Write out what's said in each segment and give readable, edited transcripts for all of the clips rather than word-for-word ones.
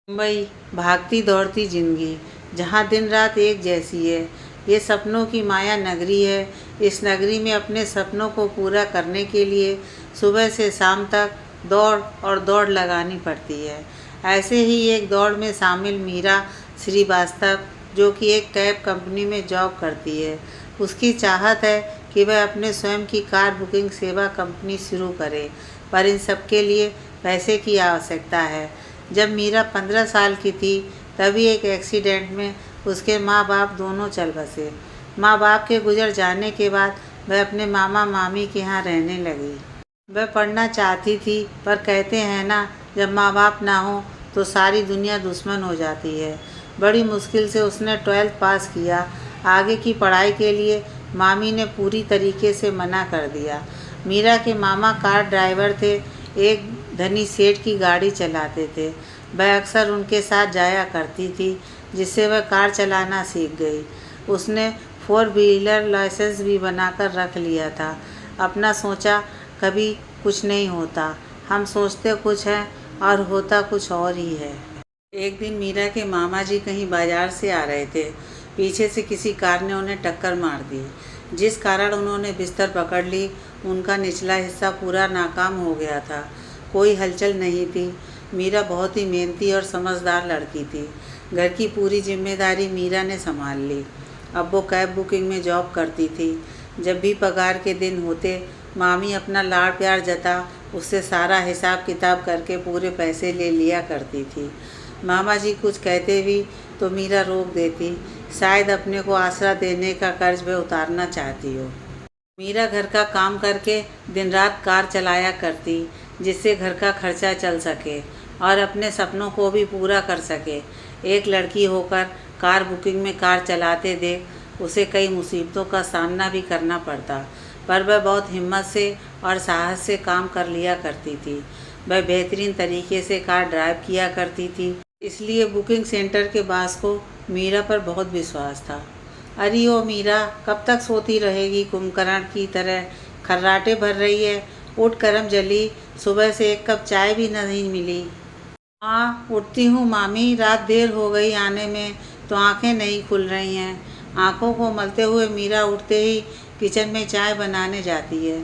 मुंबई भागती दौड़ती जिंदगी जहाँ दिन रात एक जैसी है। ये सपनों की माया नगरी है। इस नगरी में अपने सपनों को पूरा करने के लिए सुबह से शाम तक दौड़ और दौड़ लगानी पड़ती है। ऐसे ही एक दौड़ में शामिल मीरा श्रीवास्तव, जो कि एक कैब कंपनी में जॉब करती है। उसकी चाहत है कि वह अपने स्वयं की कार बुकिंग सेवा कंपनी शुरू करे, पर इन सब के लिए पैसे की आवश्यकता है। जब मीरा 15 साल की थी तभी एक एक्सीडेंट में उसके माँ बाप दोनों चल बसे। माँ बाप के गुजर जाने के बाद वह अपने मामा मामी के यहाँ रहने लगी। वह पढ़ना चाहती थी, पर कहते हैं ना, जब माँ बाप ना हो तो सारी दुनिया दुश्मन हो जाती है। बड़ी मुश्किल से उसने 12th पास किया। आगे की पढ़ाई के लिए मामी ने पूरी तरीके से मना कर दिया। मीरा के मामा कार ड्राइवर थे, एक धनी सेठ की गाड़ी चलाते थे। वह अक्सर उनके साथ जाया करती थी, जिससे वह कार चलाना सीख गई। उसने 4 व्हीलर लाइसेंस भी बनाकर रख लिया था। अपना सोचा कभी कुछ नहीं होता, हम सोचते कुछ हैं और होता कुछ और ही है। एक दिन मीरा के मामा जी कहीं बाजार से आ रहे थे। पीछे से किसी कार ने उन्हें टक्कर मार दी, जिस कारण उन्होंने बिस्तर पकड़ ली। उनका निचला हिस्सा पूरा नाकाम हो गया था। कोई हलचल नहीं थी। मीरा बहुत ही मेहनती और समझदार लड़की थी। घर की पूरी जिम्मेदारी मीरा ने संभाल ली। अब वो कैब बुकिंग में जॉब करती थी। जब भी पगार के दिन होते, मामी अपना लाड़ प्यार जता उससे सारा हिसाब किताब करके पूरे पैसे ले लिया करती थी। मामा जी कुछ कहते भी तो मीरा रोक देती, शायद अपने को आसरा देने का कर्ज वह उतारना चाहती हो। मीरा घर का काम करके दिन रात कार चलाया करती, जिससे घर का खर्चा चल सके और अपने सपनों को भी पूरा कर सके। एक लड़की होकर कार बुकिंग में कार चलाते देख उसे कई मुसीबतों का सामना भी करना पड़ता, पर वह बहुत हिम्मत से और साहस से काम कर लिया करती थी। वह बेहतरीन तरीके से कार ड्राइव किया करती थी, इसलिए बुकिंग सेंटर के बॉस को मीरा पर बहुत विश्वास था। अरे ओ मीरा, कब तक सोती रहेगी? कुंभकर्ण की तरह खर्राटे भर रही है। उठ करम जली, सुबह से एक कप चाय भी नहीं मिली। हाँ उठती हूँ मामी, रात देर हो गई आने में तो आंखें नहीं खुल रही हैं। आंखों को मलते हुए मीरा उठते ही किचन में चाय बनाने जाती है।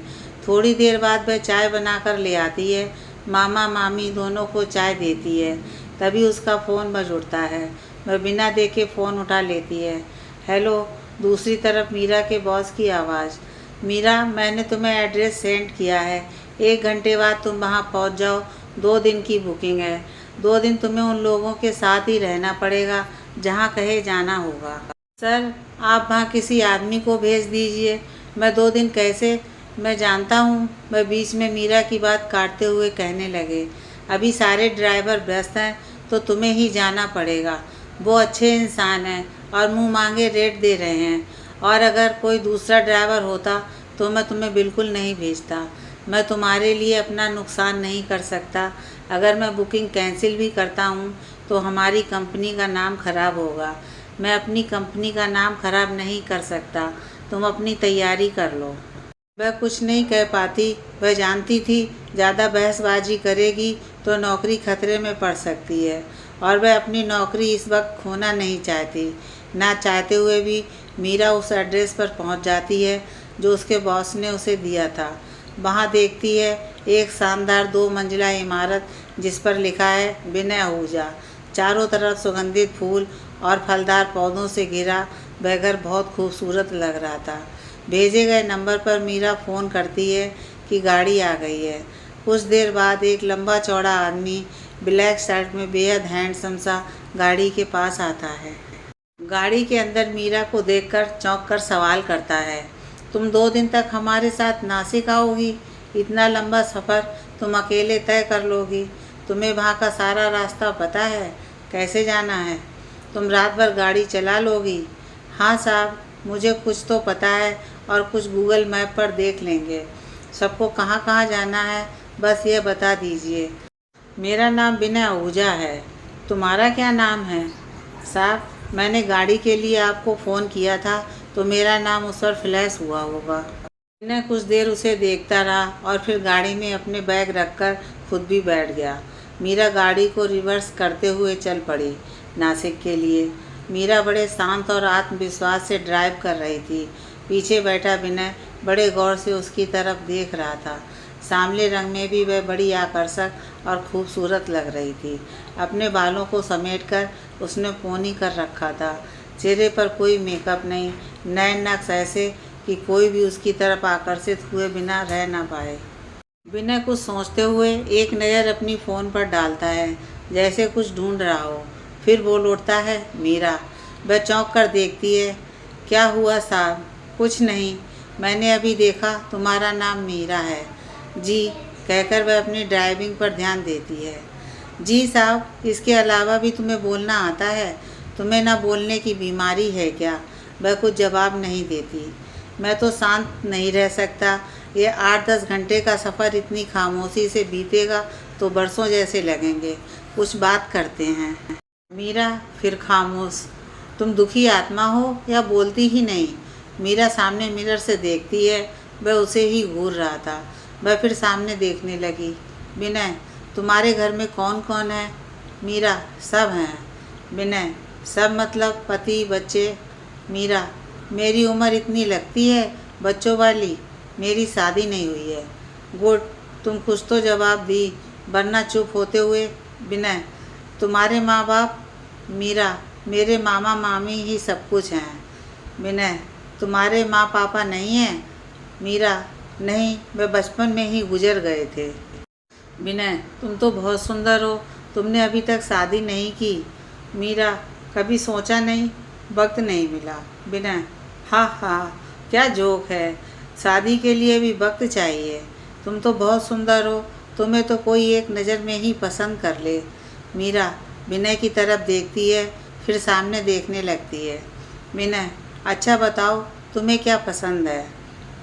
थोड़ी देर बाद वह चाय बनाकर ले आती है। मामा मामी दोनों को चाय देती है। तभी उसका फ़ोन बज उठता है। वह बिना देखे फ़ोन उठा लेती है। हेलो। दूसरी तरफ मीरा के बॉस की आवाज़। मीरा, मैंने तुम्हें एड्रेस सेंड किया है, 1 घंटे बाद तुम वहाँ पहुँच जाओ। 2 दिन की बुकिंग है। 2 दिन तुम्हें उन लोगों के साथ ही रहना पड़ेगा जहाँ कहे जाना होगा। सर, आप वहाँ किसी आदमी को भेज दीजिए। मैं 2 दिन कैसे? मैं जानता हूँ। वह बीच में मीरा की बात काटते हुए कहने लगे, अभी सारे ड्राइवर व्यस्त हैं तो तुम्हें ही जाना पड़ेगा। वो अच्छे इंसान हैं और मुंह मांगे रेट दे रहे हैं, और अगर कोई दूसरा ड्राइवर होता तो मैं तुम्हें बिल्कुल नहीं भेजता। मैं तुम्हारे लिए अपना नुकसान नहीं कर सकता। अगर मैं बुकिंग कैंसिल भी करता हूँ तो हमारी कंपनी का नाम खराब होगा। मैं अपनी कंपनी का नाम खराब नहीं कर सकता। तुम अपनी तैयारी कर लो। वह कुछ नहीं कह पाती। वह जानती थी ज़्यादा बहसबाजी करेगी तो नौकरी खतरे में पड़ सकती है, और वह अपनी नौकरी इस वक्त खोना नहीं चाहती। ना चाहते हुए भी मीरा उस एड्रेस पर पहुंच जाती है जो उसके बॉस ने उसे दिया था। वहां देखती है एक शानदार 2 मंजिला इमारत जिस पर लिखा है विनय आहूजा। चारों तरफ सुगंधित फूल और फलदार पौधों से घिरा वह घर बहुत खूबसूरत लग रहा था। भेजे गए नंबर पर मीरा फ़ोन करती है कि गाड़ी आ गई है। कुछ देर बाद एक लंबा चौड़ा आदमी ब्लैक शर्ट में बेहद हैंडसम सा गाड़ी के पास आता है। गाड़ी के अंदर मीरा को देखकर चौंक कर सवाल करता है, तुम 2 दिन तक हमारे साथ नासिक आओगी? इतना लंबा सफ़र तुम अकेले तय कर लोगी? तुम्हें वहाँ का सारा रास्ता पता है? कैसे जाना है? तुम रात भर गाड़ी चला लोगी? हाँ साहब, मुझे कुछ तो पता है और कुछ गूगल मैप पर देख लेंगे। सबको कहाँ कहाँ जाना है बस ये बता दीजिए। मेरा नाम विनय आहूजा है। तुम्हारा क्या नाम है? साहब, मैंने गाड़ी के लिए आपको फ़ोन किया था तो मेरा नाम उस पर फ्लैश हुआ होगा। विनय कुछ देर उसे देखता रहा और फिर गाड़ी में अपने बैग रखकर खुद भी बैठ गया। मीरा गाड़ी को रिवर्स करते हुए चल पड़ी नासिक के लिए। मीरा बड़े शांत और आत्मविश्वास से ड्राइव कर रही थी। पीछे बैठा विनय बड़े गौर से उसकी तरफ देख रहा था। सांवले रंग में भी वह बड़ी आकर्षक और खूबसूरत लग रही थी। अपने बालों को समेटकर उसने पोनी कर रखा था। चेहरे पर कोई मेकअप नहीं, नैन नक्श ऐसे कि कोई भी उसकी तरफ आकर्षित हुए बिना रह ना पाए। विनय कुछ सोचते हुए एक नज़र अपनी फ़ोन पर डालता है, जैसे कुछ ढूंढ रहा हो। फिर बोल उठता है, मीरा। वह चौंक कर देखती है। क्या हुआ साहब? कुछ नहीं, मैंने अभी देखा तुम्हारा नाम मीरा है। जी कहकर वह अपनी ड्राइविंग पर ध्यान देती है। जी साहब, इसके अलावा भी तुम्हें बोलना आता है? तुम्हें ना बोलने की बीमारी है क्या? वह कुछ जवाब नहीं देती। मैं तो शांत नहीं रह सकता। ये 8-10 घंटे का सफ़र इतनी खामोशी से बीतेगा तो बरसों जैसे लगेंगे। कुछ बात करते हैं। मीरा फिर खामोश। तुम दुखी आत्मा हो या बोलती ही नहीं? मीरा सामने मिरर से देखती है। वह उसे ही घूर रहा था। वह फिर सामने देखने लगी। विनय, तुम्हारे घर में कौन कौन है? मीरा, सब हैं। विनय, सब मतलब पति बच्चे? मीरा, मेरी उम्र इतनी लगती है बच्चों वाली? मेरी शादी नहीं हुई है। गुड, तुम कुछ तो जवाब दी, वरना चुप होते हुए। विनय, तुम्हारे माँ बाप? मीरा, मेरे मामा मामी ही सब कुछ हैं। विनय, तुम्हारे माँ पापा नहीं हैं? मीरा, नहीं, वे बचपन में ही गुजर गए थे। विनय, तुम तो बहुत सुंदर हो, तुमने अभी तक शादी नहीं की। मीरा, कभी सोचा नहीं, वक्त नहीं मिला। विनय, हाँ हाँ, क्या जोक है, शादी के लिए भी वक्त चाहिए। तुम तो बहुत सुंदर हो, तुम्हें तो कोई एक नज़र में ही पसंद कर ले। मीरा विनय की तरफ देखती है, फिर सामने देखने लगती है। विनय, अच्छा बताओ, तुम्हें क्या पसंद है?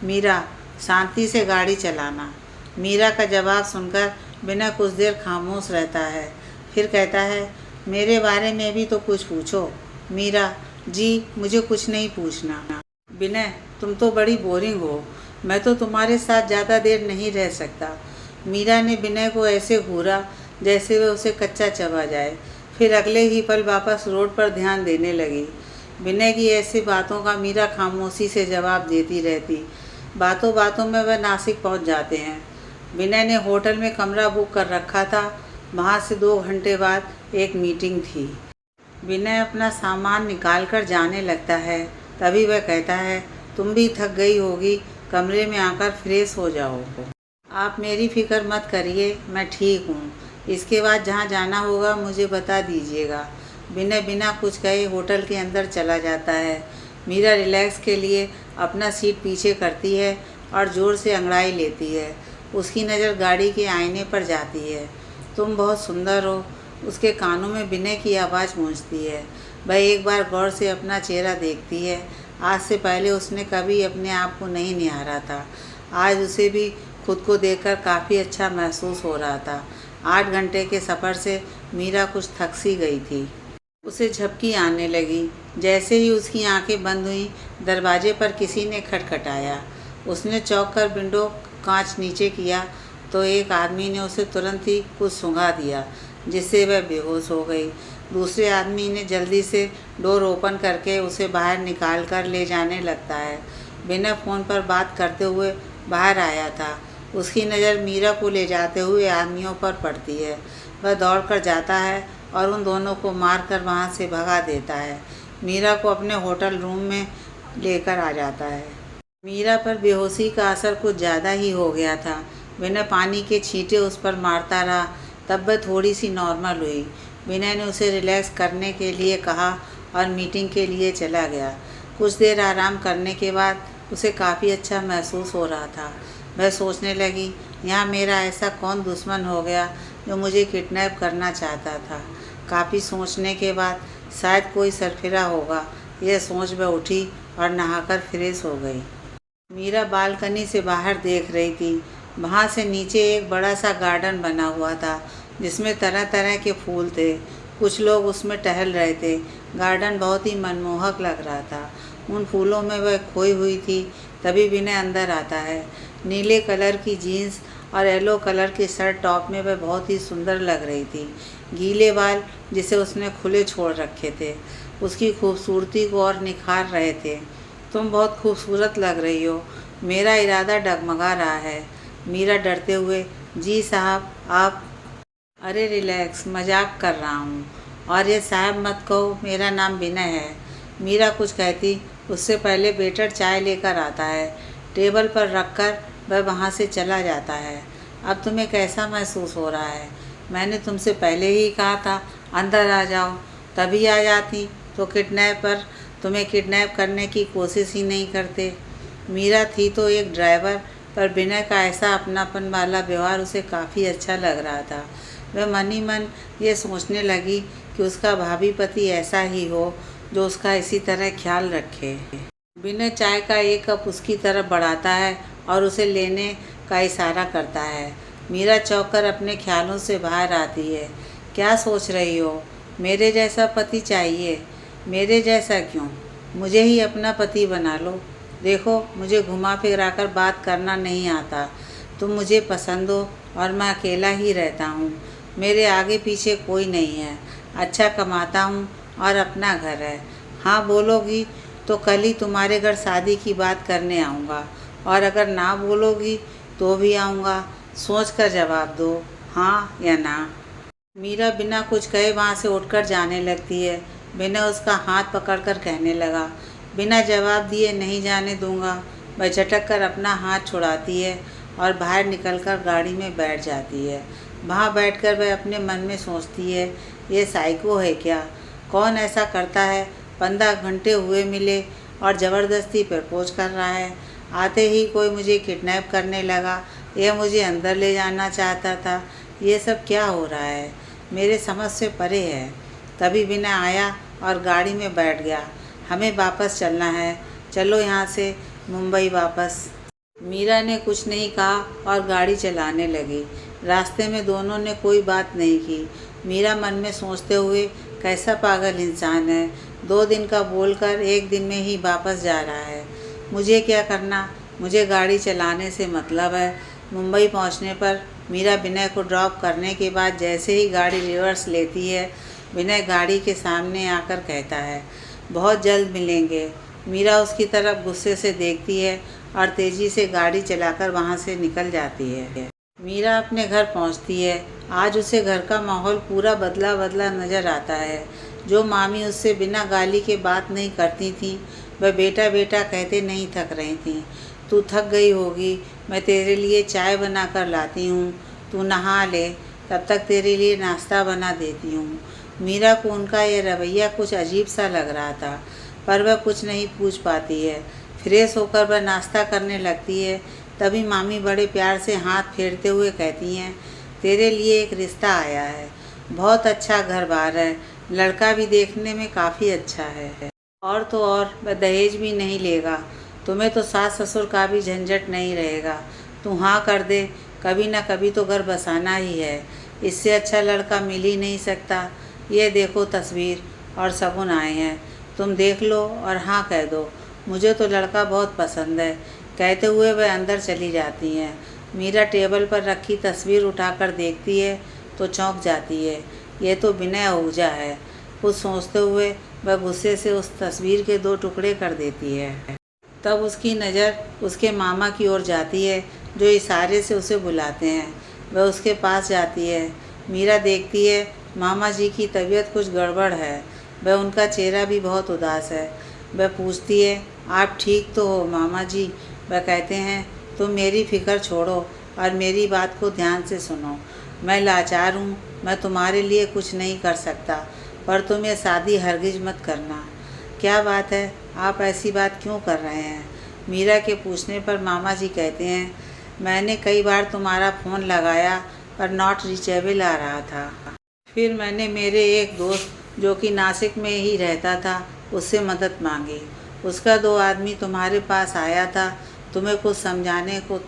मीरा, शांति से गाड़ी चलाना। मीरा का जवाब सुनकर विनय कुछ देर खामोश रहता है, फिर कहता है, मेरे बारे में भी तो कुछ पूछो। मीरा, जी मुझे कुछ नहीं पूछना। विनय, तुम तो बड़ी बोरिंग हो, मैं तो तुम्हारे साथ ज़्यादा देर नहीं रह सकता। मीरा ने विनय को ऐसे घूरा जैसे वह उसे कच्चा चबा जाए, फिर अगले ही पल वापस रोड पर ध्यान देने लगी। विनय की ऐसी बातों का मीरा खामोशी से जवाब देती रहती। बातों बातों में वह नासिक पहुंच जाते हैं। विनय ने होटल में कमरा बुक कर रखा था। वहां से 2 घंटे बाद एक मीटिंग थी। विनय अपना सामान निकाल कर जाने लगता है। तभी वह कहता है, तुम भी थक गई होगी, कमरे में आकर फ्रेश हो जाओ। आप मेरी फ़िक्र मत करिए, मैं ठीक हूँ। इसके बाद जहाँ जाना होगा मुझे बता दीजिएगा। विनय बिना कुछ कहे होटल के अंदर चला जाता है। मीरा रिलैक्स के लिए अपना सीट पीछे करती है और ज़ोर से अंगड़ाई लेती है। उसकी नज़र गाड़ी के आईने पर जाती है। तुम बहुत सुंदर हो, उसके कानों में विनय की आवाज़ गूंजती है। वह एक बार गौर से अपना चेहरा देखती है। आज से पहले उसने कभी अपने आप को नहीं निहारा था। आज उसे भी खुद को देखकर काफ़ी अच्छा महसूस हो रहा था। 8 घंटे के सफ़र से मीरा कुछ थक सी गई थी। उसे झपकी आने लगी। जैसे ही उसकी आंखें बंद हुईं, दरवाजे पर किसी ने खटखटाया। उसने चौंक कर विंडो कांच नीचे किया तो एक आदमी ने उसे तुरंत ही कुछ सूंघा दिया, जिससे वह बेहोश हो गई। दूसरे आदमी ने जल्दी से डोर ओपन करके उसे बाहर निकाल कर ले जाने लगता है। विनय फ़ोन पर बात करते हुए बाहर आया था। उसकी नज़र मीरा को ले जाते हुए आदमियों पर पड़ती है। वह दौड़कर जाता है और उन दोनों को मारकर वहां से भगा देता है। मीरा को अपने होटल रूम में लेकर आ जाता है। मीरा पर बेहोशी का असर कुछ ज़्यादा ही हो गया था। विनय पानी के छींटे उस पर मारता रहा, तब वह थोड़ी सी नॉर्मल हुई। विनय ने उसे रिलैक्स करने के लिए कहा और मीटिंग के लिए चला गया। कुछ देर आराम करने के बाद उसे काफ़ी अच्छा महसूस हो रहा था। वह सोचने लगी, यहाँ मेरा ऐसा कौन दुश्मन हो गया जो मुझे किडनैप करना चाहता था। काफ़ी सोचने के बाद शायद कोई सरफिरा होगा। यह सोच वह उठी और नहाकर फ्रेश हो गई। मीरा बालकनी से बाहर देख रही थी। वहाँ से नीचे एक बड़ा सा गार्डन बना हुआ था, जिसमें तरह तरह के फूल थे। कुछ लोग उसमें टहल रहे थे। गार्डन बहुत ही मनमोहक लग रहा था। उन फूलों में वह खोई हुई थी। तभी विनय अंदर आता है। नीले कलर की जीन्स और येलो कलर की शर्ट टॉप में वह बहुत ही सुंदर लग रही थी। गीले बाल जिसे उसने खुले छोड़ रखे थे उसकी खूबसूरती को और निखार रहे थे। तुम बहुत खूबसूरत लग रही हो, मेरा इरादा डगमगा रहा है। मीरा डरते हुए, जी साहब आप। अरे रिलैक्स, मजाक कर रहा हूँ। और ये साहब मत कहो, मेरा नाम विनय है। मीरा कुछ कहती उससे पहले वेटर चाय लेकर आता है। टेबल पर रखकर वह वहाँ से चला जाता है। अब तुम्हें कैसा महसूस हो रहा है? मैंने तुमसे पहले ही कहा था अंदर आ जाओ, तभी आ जाती तो किडनैपर तुम्हें किडनैप करने की कोशिश ही नहीं करते। मीरा थी तो एक ड्राइवर, पर विनय का ऐसा अपनापन वाला व्यवहार उसे काफ़ी अच्छा लग रहा था। वह मन ही मन ये सोचने लगी कि उसका भावी पति ऐसा ही हो जो उसका इसी तरह ख्याल रखे। विनय चाय का एक कप उसकी तरफ बढ़ाता है और उसे लेने का इशारा करता है। मीरा चौंक कर अपने ख्यालों से बाहर आती है। क्या सोच रही हो? मेरे जैसा पति चाहिए? मेरे जैसा क्यों? मुझे ही अपना पति बना लो। देखो, मुझे घुमा फिरा कर बात करना नहीं आता। तुम मुझे पसंद हो और मैं अकेला ही रहता हूँ। मेरे आगे पीछे कोई नहीं है। अच्छा कमाता हूँ और अपना घर है। हाँ बोलोगी तो कल ही तुम्हारे घर शादी की बात करने आऊँगा, और अगर ना बोलोगी तो भी आऊँगा। सोच कर जवाब दो, हाँ या ना। मीरा बिना कुछ कहे वहाँ से उठकर जाने लगती है। विनय उसका हाथ पकड़कर कहने लगा, बिना जवाब दिए नहीं जाने दूंगा। वह झटक कर अपना हाथ छुड़ाती है और बाहर निकलकर गाड़ी में बैठ जाती है। वहाँ बैठकर वह अपने मन में सोचती है, ये साइको है क्या? कौन ऐसा करता है? 15 घंटे हुए मिले और ज़बरदस्ती प्रपोज कर रहा है। आते ही कोई मुझे किडनैप करने लगा, यह मुझे अंदर ले जाना चाहता था। ये सब क्या हो रहा है? मेरे समझ से परे है। तभी विनय आया और गाड़ी में बैठ गया। हमें वापस चलना है, चलो यहाँ से मुंबई वापस। मीरा ने कुछ नहीं कहा और गाड़ी चलाने लगी। रास्ते में दोनों ने कोई बात नहीं की। मीरा मन में सोचते हुए, कैसा पागल इंसान है, 2 दिन का बोलकर 1 दिन में ही वापस जा रहा है। मुझे क्या करना? मुझे गाड़ी चलाने से मतलब है। मुंबई पहुंचने पर मीरा विनय को ड्रॉप करने के बाद जैसे ही गाड़ी रिवर्स लेती है, विनय गाड़ी के सामने आकर कहता है, बहुत जल्द मिलेंगे। मीरा उसकी तरफ गुस्से से देखती है और तेज़ी से गाड़ी चलाकर वहाँ से निकल जाती है। मीरा अपने घर पहुँचती है। आज उसे घर का माहौल पूरा बदला बदला नज़र आता है। जो मामी उससे बिना गाली के बात नहीं करती थी, वह बेटा बेटा कहते नहीं थक रही थी। तू थक गई होगी, मैं तेरे लिए चाय बना कर लाती हूँ, तू नहा ले, तब तक तेरे लिए नाश्ता बना देती हूँ। मीरा को उनका यह रवैया कुछ अजीब सा लग रहा था, पर वह कुछ नहीं पूछ पाती है। फ्रेश होकर वह नाश्ता करने लगती है। तभी मामी बड़े प्यार से हाथ फेरते हुए कहती हैं, तेरे लिए एक रिश्ता आया है। बहुत अच्छा घर बार है, लड़का भी देखने में काफ़ी अच्छा है। और तो और वह दहेज भी नहीं लेगा। तुम्हें तो सास ससुर का भी झंझट नहीं रहेगा। तू हाँ कर दे, कभी ना कभी तो घर बसाना ही है। इससे अच्छा लड़का मिल ही नहीं सकता। ये देखो तस्वीर और शगुन आए हैं, तुम देख लो और हाँ कह दो। मुझे तो लड़का बहुत पसंद है। कहते हुए वह अंदर चली जाती हैं। मीरा टेबल पर रखी तस्वीर उठाकर देखती है तो चौंक जाती है। ये तो विनय आहूजा है। कुछ सोचते हुए वह गुस्से से उस तस्वीर के 2 टुकड़े कर देती है। तब उसकी नज़र उसके मामा की ओर जाती है, जो इशारे से उसे बुलाते हैं। वह उसके पास जाती है। मीरा देखती है मामा जी की तबीयत कुछ गड़बड़ है। वह उनका चेहरा भी बहुत उदास है। वह पूछती है, आप ठीक तो हो मामा जी? वह कहते हैं, तुम मेरी फ़िक्र छोड़ो और मेरी बात को ध्यान से सुनो। मैं लाचार हूँ, मैं तुम्हारे लिए कुछ नहीं कर सकता, पर तुम ये शादी हरगिज़ मत करना। क्या बात है, आप ऐसी बात क्यों कर रहे हैं? मीरा के पूछने पर मामा जी कहते हैं, मैंने कई बार तुम्हारा फ़ोन लगाया पर नॉट रीचेबल आ रहा था। फिर मैंने मेरे एक दोस्त जो कि नासिक में ही रहता था उससे मदद मांगी। उसका 2 आदमी तुम्हारे पास आया था। तुम्हें कुछ समझाने को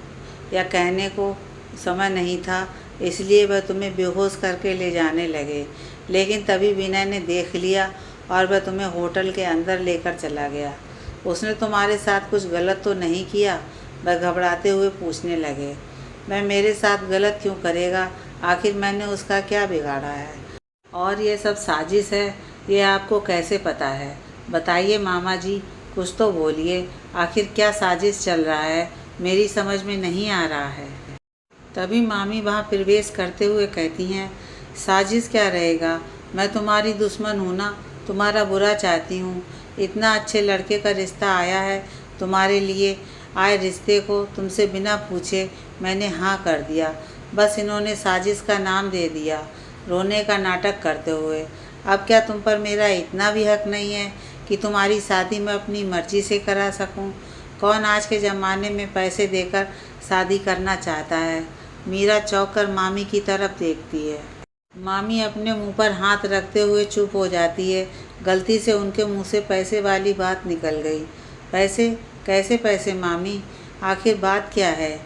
या कहने को समय नहीं था, इसलिए वह तुम्हें बेहोश करके ले जाने लगे। लेकिन तभी विनय ने देख लिया और वह तुम्हें होटल के अंदर लेकर चला गया। उसने तुम्हारे साथ कुछ गलत तो नहीं किया? वह घबराते हुए पूछने लगे। वह मेरे साथ गलत क्यों करेगा? आखिर मैंने उसका क्या बिगाड़ा है? और ये सब साजिश है, ये आपको कैसे पता है? बताइए मामा जी, कुछ तो बोलिए। आखिर क्या साजिश चल रहा है? मेरी समझ में नहीं आ रहा है। तभी मामी वहाँ प्रवेश करते हुए कहती हैं, साजिश क्या रहेगा? मैं तुम्हारी दुश्मन हूँ ना, तुम्हारा बुरा चाहती हूँ। इतना अच्छे लड़के का रिश्ता आया है, तुम्हारे लिए आए रिश्ते को तुमसे बिना पूछे मैंने हाँ कर दिया। बस इन्होंने साजिश का नाम दे दिया, रोने का नाटक करते हुए। अब क्या तुम पर मेरा इतना भी हक नहीं है कि तुम्हारी शादी मैं अपनी मर्जी से करा सकूं? कौन आज के ज़माने में पैसे देकर शादी करना चाहता है? मीरा चौंक कर मामी की तरफ देखती है। मामी अपने मुंह पर हाथ रखते हुए चुप हो जाती है। गलती से उनके मुंह से पैसे वाली बात निकल गई। पैसे? कैसे पैसे मामी? आखिर बात क्या है?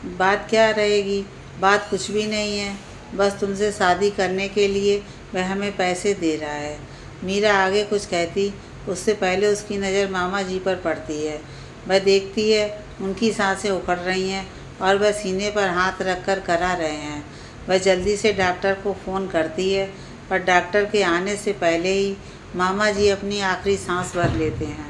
बात क्या रहेगी? बात कुछ भी नहीं है। बस तुमसे शादी करने के लिए वह हमें पैसे दे रहा है। मीरा आगे कुछ कहती, उससे पहले उसकी नज़र मामा जी पर पड़ती है। वह देखती है उनकी सांसें उखड़ रही हैं और वह सीने पर हाथ रखकर करा रहे हैं। वह जल्दी से डॉक्टर को फ़ोन करती है, पर डॉक्टर के आने से पहले ही मामा जी अपनी आखिरी सांस भर लेते हैं।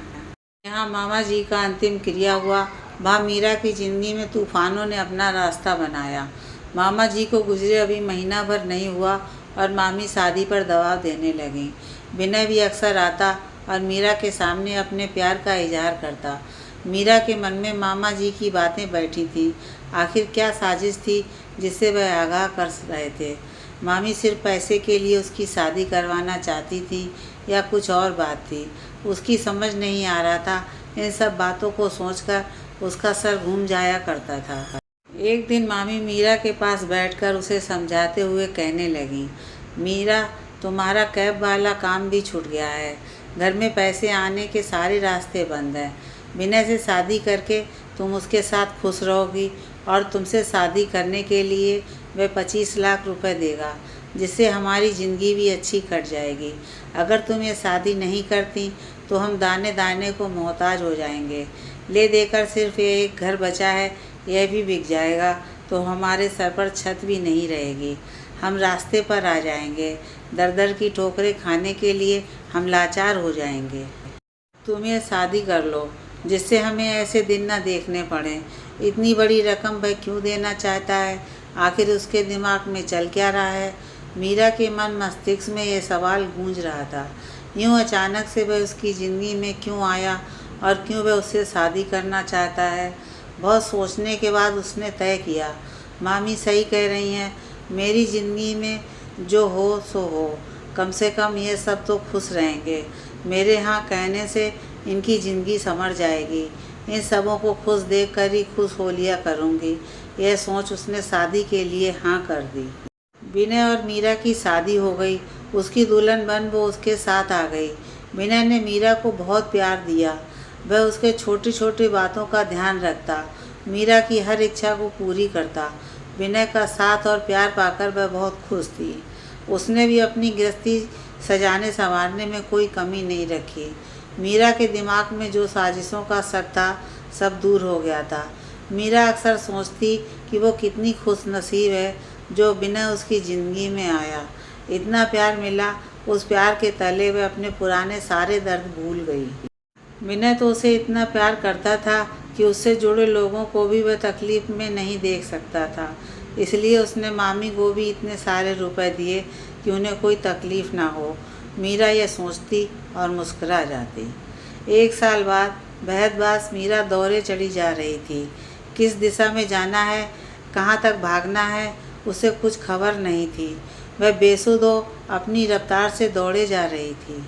यहाँ मामा जी का अंतिम क्रिया हुआ, वहाँ मीरा की ज़िंदगी में तूफ़ानों ने अपना रास्ता बनाया। मामा जी को गुजरे अभी महीना भर नहीं हुआ और मामी शादी पर दबाव देने लगीं। विनय भी अक्सर आता और मीरा के सामने अपने प्यार का इजहार करता। मीरा के मन में मामा जी की बातें बैठी थीं। आखिर क्या साजिश थी जिससे वह आगाह कर रहे थे? मामी सिर्फ पैसे के लिए उसकी शादी करवाना चाहती थी या कुछ और बात थी? उसकी समझ नहीं आ रहा था। इन सब बातों को सोचकर उसका सर घूम जाया करता था। एक दिन मामी मीरा के पास बैठकर उसे समझाते हुए कहने लगी, मीरा, तुम्हारा कैब वाला काम भी छूट गया है। घर में पैसे आने के सारे रास्ते बंद हैं। विनय से शादी करके तुम उसके साथ खुश रहोगी और तुमसे शादी करने के लिए वह 25 लाख रुपए देगा, जिससे हमारी ज़िंदगी भी अच्छी कट जाएगी। अगर तुम ये शादी नहीं करती तो हम दाने दाने को मोहताज हो जाएंगे। ले देकर सिर्फ ये एक घर बचा है, यह भी बिक जाएगा तो हमारे सर पर छत भी नहीं रहेगी। हम रास्ते पर आ जाएंगे। दर दर की ठोकरें खाने के लिए हम लाचार हो जाएंगे। तुम ये शादी कर लो जिससे हमें ऐसे दिन ना देखने पड़े। इतनी बड़ी रकम वह क्यों देना चाहता है? आखिर उसके दिमाग में चल क्या रहा है? मीरा के मन मस्तिष्क में यह सवाल गूंज रहा था। यूँ अचानक से वह उसकी ज़िंदगी में क्यों आया और क्यों वह उससे शादी करना चाहता है? बहुत सोचने के बाद उसने तय किया, मामी सही कह रही हैं। मेरी ज़िंदगी में जो हो सो हो, कम से कम ये सब तो खुश रहेंगे। मेरे यहाँ कहने से इनकी ज़िंदगी संवर जाएगी। इन सबों को खुश देख कर ही खुश हो लिया करूँगी। यह सोच उसने शादी के लिए हाँ कर दी। विनय और मीरा की शादी हो गई। उसकी दुल्हन बन वो उसके साथ आ गई। विनय ने मीरा को बहुत प्यार दिया। वह उसके छोटी छोटी बातों का ध्यान रखता, मीरा की हर इच्छा को पूरी करता। विनय का साथ और प्यार पाकर वह बहुत खुश थी। उसने भी अपनी गृहस्थी सजाने संवारने में कोई कमी नहीं रखी। मीरा के दिमाग में जो साजिशों का शक था, सब दूर हो गया था। मीरा अक्सर सोचती कि वो कितनी खुश नसीब है जो विनय उसकी ज़िंदगी में आया। इतना प्यार मिला, उस प्यार के तले वह अपने पुराने सारे दर्द भूल गई। विनय तो उसे इतना प्यार करता था कि उससे जुड़े लोगों को भी वह तकलीफ़ में नहीं देख सकता था। इसलिए उसने मामी को भी इतने सारे रुपए दिए कि उन्हें कोई तकलीफ़ ना हो। मीरा यह सोचती और मुस्कुरा जाती। एक साल बाद बहदबाज मीरा दौरे चली जा रही थी। किस दिशा में जाना है, कहाँ तक भागना है, उसे कुछ खबर नहीं थी। वह बेसुध अपनी रफ्तार से दौड़े जा रही थी।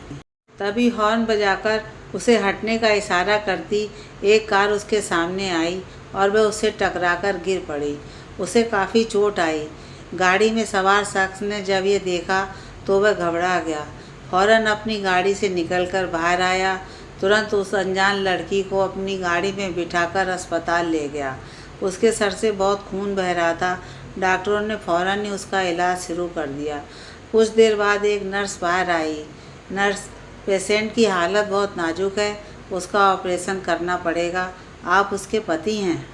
तभी हॉर्न बजाकर उसे हटने का इशारा करती एक कार उसके सामने आई और वह उससे टकराकर गिर पड़ी। उसे काफ़ी चोट आई। गाड़ी में सवार शख्स ने जब ये देखा तो वह घबरा गया। फौरन अपनी गाड़ी से निकलकर बाहर आया। तुरंत उस अनजान लड़की को अपनी गाड़ी में बिठाकर अस्पताल ले गया। उसके सर से बहुत खून बह रहा था। डॉक्टरों ने फौरन ही उसका इलाज शुरू कर दिया। कुछ देर बाद एक नर्स बाहर आई। नर्स, पेशेंट की हालत बहुत नाजुक है, उसका ऑपरेशन करना पड़ेगा। आप उसके पति हैं?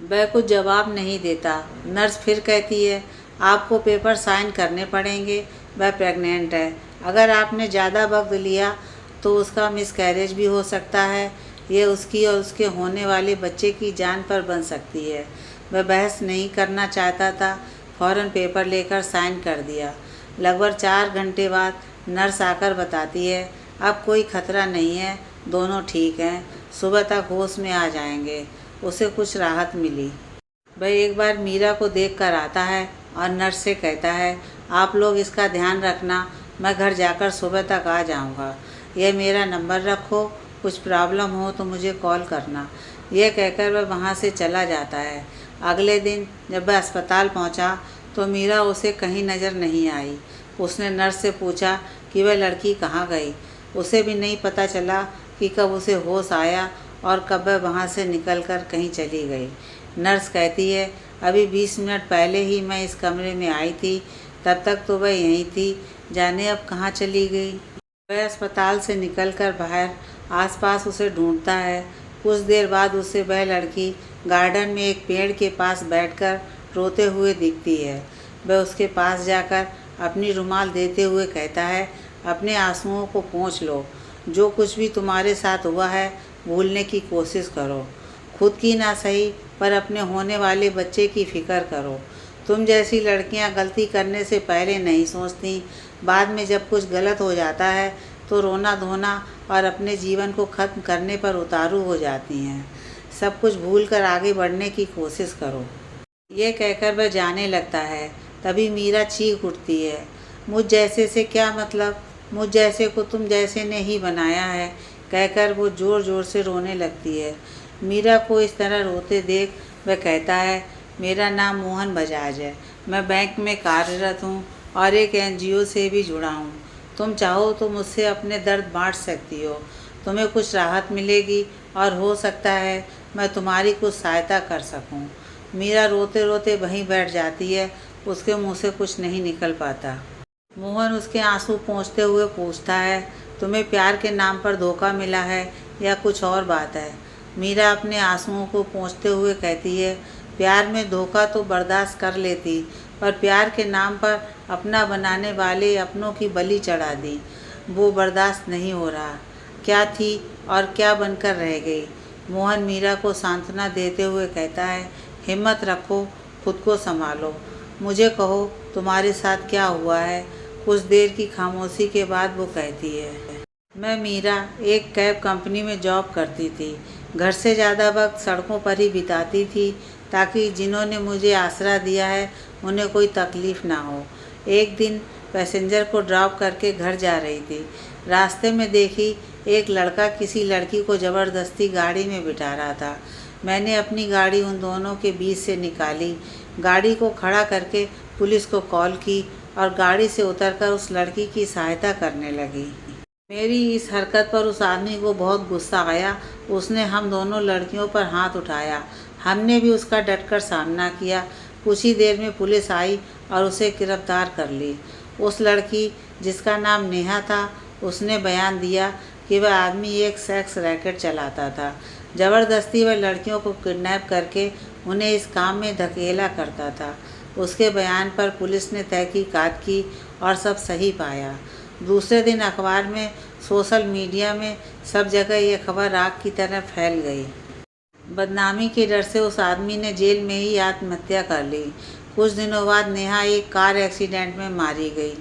वह कुछ जवाब नहीं देता। नर्स फिर कहती है, आपको पेपर साइन करने पड़ेंगे, वह प्रेग्नेंट है। अगर आपने ज़्यादा वक्त लिया तो उसका मिसकैरेज भी हो सकता है। ये उसकी और उसके होने वाले बच्चे की जान पर बन सकती है। वह बहस नहीं करना चाहता था, फ़ौरन पेपर लेकर साइन कर दिया। लगभग 4 घंटे बाद नर्स आकर बताती है, अब कोई खतरा नहीं है, दोनों ठीक हैं, सुबह तक होश में आ जाएंगे। उसे कुछ राहत मिली। वह एक बार मीरा को देख कर आता है और नर्स से कहता है, आप लोग इसका ध्यान रखना, मैं घर जाकर सुबह तक आ जाऊंगा। यह मेरा नंबर रखो, कुछ प्रॉब्लम हो तो मुझे कॉल करना। यह कहकर वह वहाँ से चला जाता है। अगले दिन जब वह अस्पताल पहुँचा तो मीरा उसे कहीं नज़र नहीं आई। उसने नर्स से पूछा कि वह लड़की कहाँ गई। उसे भी नहीं पता चला कि कब उसे होश आया और कब वह वहाँ से निकलकर कहीं चली गई। नर्स कहती है, अभी 20 मिनट पहले ही मैं इस कमरे में आई थी, तब तक तो वह यहीं थी, जाने अब कहाँ चली गई। वह अस्पताल से निकलकर बाहर आसपास उसे ढूंढता है। कुछ देर बाद उसे वह लड़की गार्डन में एक पेड़ के पास बैठकर रोते हुए दिखती है। वह उसके पास जाकर अपनी रुमाल देते हुए कहता है, अपने आंसुओं को पोंछ लो, जो कुछ भी तुम्हारे साथ हुआ है भूलने की कोशिश करो। खुद की ना सही पर अपने होने वाले बच्चे की फ़िक्र करो। तुम जैसी लड़कियां गलती करने से पहले नहीं सोचती, बाद में जब कुछ गलत हो जाता है तो रोना धोना और अपने जीवन को ख़त्म करने पर उतारू हो जाती हैं। सब कुछ भूल कर आगे बढ़ने की कोशिश करो। ये कहकर वह जाने लगता है। तभी मीरा चीख उठती है, मुझ जैसे से क्या मतलब, मुझ जैसे को तुम जैसे ने ही बनाया है, कहकर वो ज़ोर ज़ोर से रोने लगती है। मीरा को इस तरह रोते देख वह कहता है, मेरा नाम मोहन बजाज है, मैं बैंक में कार्यरत हूँ और एक NGO से भी जुड़ा हूँ। तुम चाहो तो मुझसे अपने दर्द बांट सकती हो, तुम्हें कुछ राहत मिलेगी और हो सकता है मैं तुम्हारी कुछ सहायता कर सकूँ। मीरा रोते रोते वहीं बैठ जाती है, उसके मुंह से कुछ नहीं निकल पाता। मोहन उसके आंसू पोंछते हुए पूछता है, तुम्हें प्यार के नाम पर धोखा मिला है या कुछ और बात है। मीरा अपने आंसुओं को पोंछते हुए कहती है, प्यार में धोखा तो बर्दाश्त कर लेती, पर प्यार के नाम पर अपना बनाने वाले अपनों की बलि चढ़ा दी, वो बर्दाश्त नहीं हो रहा। क्या थी और क्या बनकर रह गई। मोहन मीरा को सांत्वना देते हुए कहता है, हिम्मत रखो, खुद को संभालो, मुझे कहो तुम्हारे साथ क्या हुआ है। कुछ देर की खामोशी के बाद वो कहती है, मैं मीरा एक कैब कंपनी में जॉब करती थी। घर से ज़्यादा वक्त सड़कों पर ही बिताती थी ताकि जिन्होंने मुझे आसरा दिया है उन्हें कोई तकलीफ़ ना हो। एक दिन पैसेंजर को ड्रॉप करके घर जा रही थी। रास्ते में देखी एक लड़का किसी लड़की को ज़बरदस्ती गाड़ी में बिठा रहा था। मैंने अपनी गाड़ी उन दोनों के बीच से निकाली, गाड़ी को खड़ा करके पुलिस को कॉल की और गाड़ी से उतरकर उस लड़की की सहायता करने लगी। मेरी इस हरकत पर उस आदमी को बहुत गुस्सा आया। उसने हम दोनों लड़कियों पर हाथ उठाया। हमने भी उसका डटकर सामना किया। कुछ ही देर में पुलिस आई और उसे गिरफ्तार कर ली। उस लड़की जिसका नाम नेहा था, उसने बयान दिया कि वह आदमी एक सेक्स रैकेट चलाता था। ज़बरदस्ती वह लड़कियों को किडनैप करके उन्हें इस काम में धकेला करता था। उसके बयान पर पुलिस ने तहकीकात की और सब सही पाया। दूसरे दिन अखबार में, सोशल मीडिया में, सब जगह ये खबर आग की तरह फैल गई। बदनामी के डर से उस आदमी ने जेल में ही आत्महत्या कर ली। कुछ दिनों बाद नेहा एक कार एक्सीडेंट में मारी गई।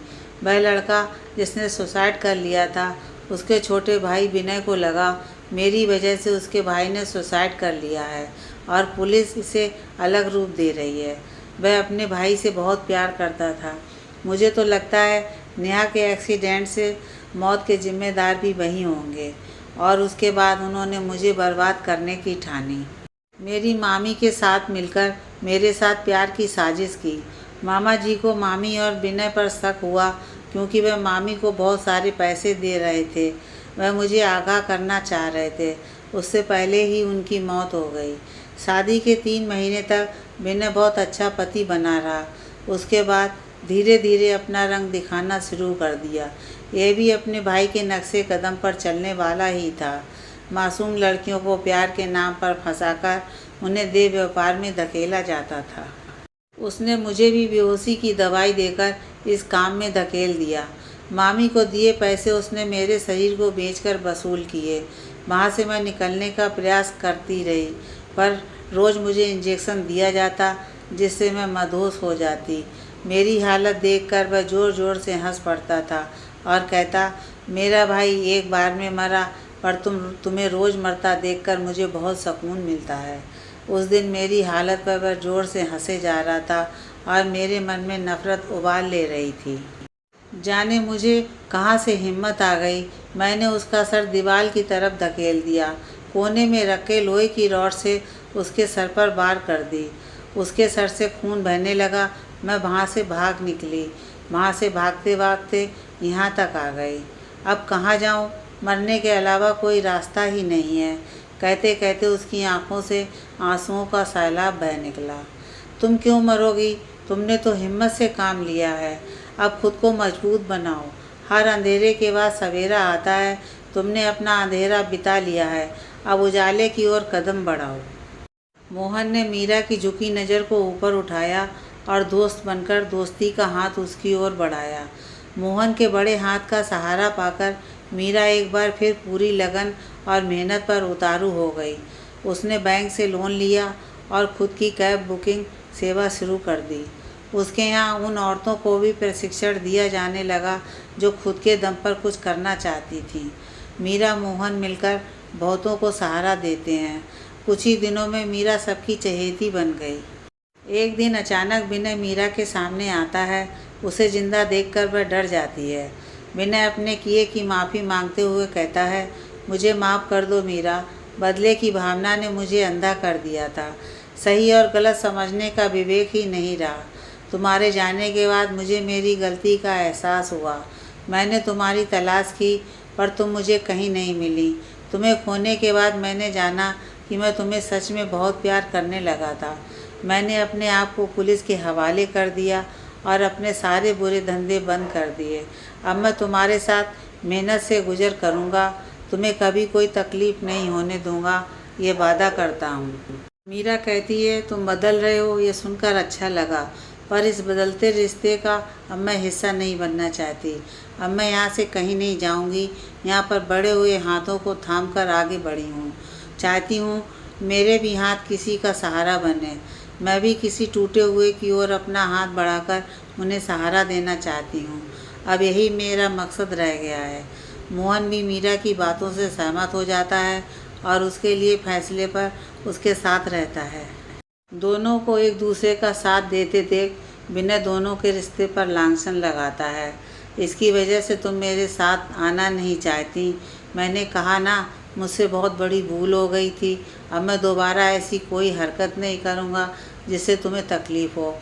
वह लड़का जिसने सुसाइड कर लिया था, उसके छोटे भाई विनय को लगा मेरी वजह से उसके भाई ने सुसाइड कर लिया है और पुलिस इसे अलग रूप दे रही है। वह अपने भाई से बहुत प्यार करता था। मुझे तो लगता है नेहा के एक्सीडेंट से मौत के जिम्मेदार भी वही होंगे और उसके बाद उन्होंने मुझे बर्बाद करने की ठानी। मेरी मामी के साथ मिलकर मेरे साथ प्यार की साजिश की। मामा जी को मामी और विनय पर शक हुआ क्योंकि वह मामी को बहुत सारे पैसे दे रहे थे। वह मुझे आगाह करना चाह रहे थे। उससे पहले ही उनकी मौत हो गई। शादी के 3 महीने तक विनय बहुत अच्छा पति बना रहा। उसके बाद धीरे धीरे अपना रंग दिखाना शुरू कर दिया। यह भी अपने भाई के नक्शे कदम पर चलने वाला ही था। मासूम लड़कियों को प्यार के नाम पर फंसाकर उन्हें देह व्यापार में धकेला जाता था। उसने मुझे भी बेहोशी की दवाई देकर इस काम में धकेल दिया। मामी को दिए पैसे उसने मेरे शरीर को बेचकर वसूल किए। वहाँ से मैं निकलने का प्रयास करती रही, पर रोज़ मुझे इंजेक्शन दिया जाता जिससे मैं मदहोश हो जाती। मेरी हालत देखकर वह ज़ोर ज़ोर से हंस पड़ता था और कहता, मेरा भाई एक बार में मरा, पर तुम्हें रोज़ मरता देखकर मुझे बहुत सुकून मिलता है। उस दिन मेरी हालत पर वह ज़ोर से हंसे जा रहा था और मेरे मन में नफ़रत उबाल ले रही थी। जाने मुझे कहाँ से हिम्मत आ गई, मैंने उसका सर दीवार की तरफ धकेल दिया। कोने में रखे लोहे की रॉड से उसके सर पर वार कर दी। उसके सर से खून बहने लगा। मैं वहाँ से भाग निकली। वहाँ से भागते भागते यहाँ तक आ गई। अब कहाँ जाऊँ? मरने के अलावा कोई रास्ता ही नहीं है। कहते कहते उसकी आंखों से आंसुओं का सैलाब बह निकला। तुम क्यों मरोगी? तुमने तो हिम्मत से काम लिया है। अब खुद को मजबूत बनाओ। हर अंधेरे के बाद सवेरा आता है। तुमने अपना अंधेरा बिता लिया है, अब उजाले की ओर कदम बढ़ाओ। मोहन ने मीरा की झुकी नज़र को ऊपर उठाया और दोस्त बनकर दोस्ती का हाथ उसकी ओर बढ़ाया। मोहन के बड़े हाथ का सहारा पाकर मीरा एक बार फिर पूरी लगन और मेहनत पर उतारू हो गई। उसने बैंक से लोन लिया और खुद की कैब बुकिंग सेवा शुरू कर दी। उसके यहाँ उन औरतों को भी प्रशिक्षण दिया जाने लगा जो खुद के दम पर कुछ करना चाहती थीं। मीरा मोहन मिलकर बहुतों को सहारा देते हैं। कुछ ही दिनों में मीरा सबकी चहेती बन गई। एक दिन अचानक विनय मीरा के सामने आता है। उसे जिंदा देखकर वह डर जाती है। विनय अपने किए की माफ़ी मांगते हुए कहता है, मुझे माफ़ कर दो मीरा, बदले की भावना ने मुझे अंधा कर दिया था। सही और गलत समझने का विवेक ही नहीं रहा। तुम्हारे जाने के बाद मुझे मेरी गलती का एहसास हुआ। मैंने तुम्हारी तलाश की, पर तुम मुझे कहीं नहीं मिली। तुम्हें खोने के बाद मैंने जाना कि मैं तुम्हें सच में बहुत प्यार करने लगा था। मैंने अपने आप को पुलिस के हवाले कर दिया और अपने सारे बुरे धंधे बंद कर दिए। अब मैं तुम्हारे साथ मेहनत से गुजर करूँगा। तुम्हें कभी कोई तकलीफ़ नहीं होने दूँगा, ये वादा करता हूँ। मीरा कहती है, तुम बदल रहे हो, ये सुनकर अच्छा लगा, पर इस बदलते रिश्ते का अब मैं हिस्सा नहीं बनना चाहती। अब मैं यहाँ से कहीं नहीं जाऊँगी। यहाँ पर बढ़े हुए हाथों को थाम कर आगे बढ़ी हूँ। चाहती हूँ मेरे भी हाथ किसी का सहारा बने। मैं भी किसी टूटे हुए की ओर अपना हाथ बढ़ाकर उन्हें सहारा देना चाहती हूँ। अब यही मेरा मकसद रह गया है। मोहन भी मीरा की बातों से सहमत हो जाता है और उसके लिए फैसले पर उसके साथ रहता है। दोनों को एक दूसरे का साथ देते देख विनय दोनों के रिश्ते पर लांछन लगाता है। इसकी वजह से तुम मेरे साथ आना नहीं चाहती। मैंने कहा ना, मुझसे बहुत बड़ी भूल हो गई थी। अब मैं दोबारा ऐसी कोई हरकत नहीं करूँगा जिससे तुम्हें तकलीफ़ हो।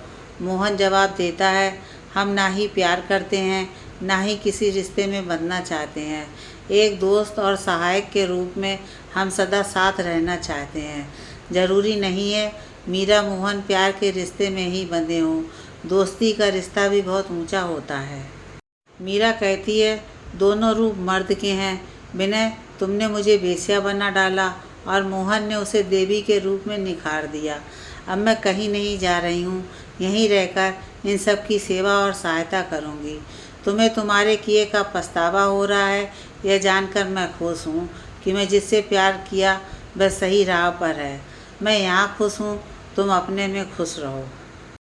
मोहन जवाब देता है, हम ना ही प्यार करते हैं, ना ही किसी रिश्ते में बंधना चाहते हैं। एक दोस्त और सहायक के रूप में हम सदा साथ रहना चाहते हैं। ज़रूरी नहीं है मीरा मोहन प्यार के रिश्ते में ही बंधे हों। दोस्ती का रिश्ता भी बहुत ऊंचा होता है। मीरा कहती है, दोनों रूप मर्द के हैं। विनय, तुमने मुझे वेश्या बना डाला और मोहन ने उसे देवी के रूप में निखार दिया। अब मैं कहीं नहीं जा रही हूँ। यहीं रहकर इन सब की सेवा और सहायता करूँगी। तुम्हें तुम्हारे किए का पछतावा हो रहा है, यह जानकर मैं खुश हूँ कि मैं जिससे प्यार किया वह सही राह पर है। मैं यहाँ खुश हूँ, तुम अपने में खुश रहो।